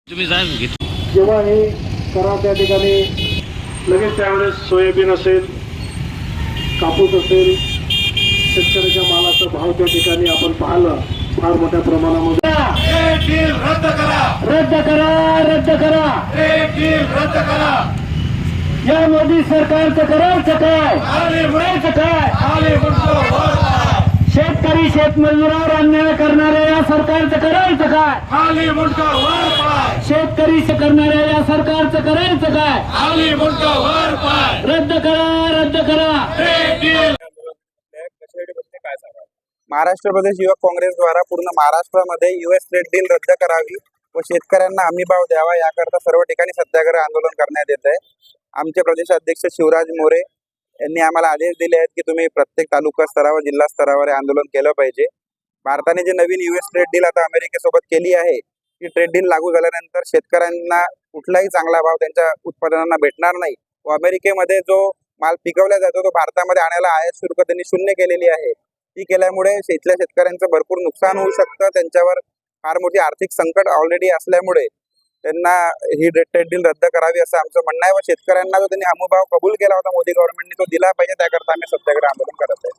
तुम्ही जाग घेतली जेव्हा हे करा त्या ठिकाणी लगेच त्यावेळेस सोयाबीन असेल, कापूस असेल, शेतकऱ्याच्या मालाचा भाव त्या ठिकाणी आपण पाहिलं फार मोठ्या प्रमाणामध्ये रद्द करा, रद्द करा, रद्द करा. रद्द करा. या मोदी सरकारचं करायचं काय, करायचं काय? खाली मुंडको वर पाय, शेतकरी शेतमजुरावर अन्याय करणाऱ्या या सरकारचं करायचं काय? खाली मुंडको वर पाय, शेतकरी करणाऱ्या या सरकारचं करायचं काय? खाली मुंडको वर पाय. रद्द करा, रद्द करा. महाराष्ट्र प्रदेश युवक काँग्रेस द्वारा पूर्ण महाराष्ट्रामध्ये युएस ट्रेड डील रद्द करावी व शेतकऱ्यांना हमीभाव द्यावा याकरता सर्व ठिकाणी सत्याग्रह आंदोलन करण्यात येत आहे. आमचे प्रदेशाध्यक्ष शिवराज मोरे यांनी आम्हाला आदेश दिले आहेत की तुम्ही प्रत्येक तालुका स्तरावर जिल्हा स्तरावर हे आंदोलन केलं पाहिजे. भारताने जे नवीन युएस ट्रेड डील आता अमेरिकेसोबत केली आहे, ती ट्रेड डील लागू झाल्यानंतर शेतकऱ्यांना कुठलाही चांगला भाव त्यांच्या उत्पादनांना भेटणार नाही व अमेरिकेमध्ये जो माल पिकवला जातो तो भारतामध्ये आणायला आयात शुल्क त्यांनी शून्य केलेली आहे. ती केल्यामुळे इथल्या शेतकऱ्यांचं भरपूर नुकसान होऊ शकतं. त्यांच्यावर फार मोठी आर्थिक संकट ऑलरेडी असल्यामुळे त्यांना ही ट्रेड डील रद्द करावी असं आमचं म्हणणं आहे व शेतकऱ्यांना जो त्यांनी हमीभाव कबूल केला होता मोदी गव्हर्नमेंटने तो दिला पाहिजे, त्याकरता आम्ही सत्याग्रह आंदोलन करत आहे.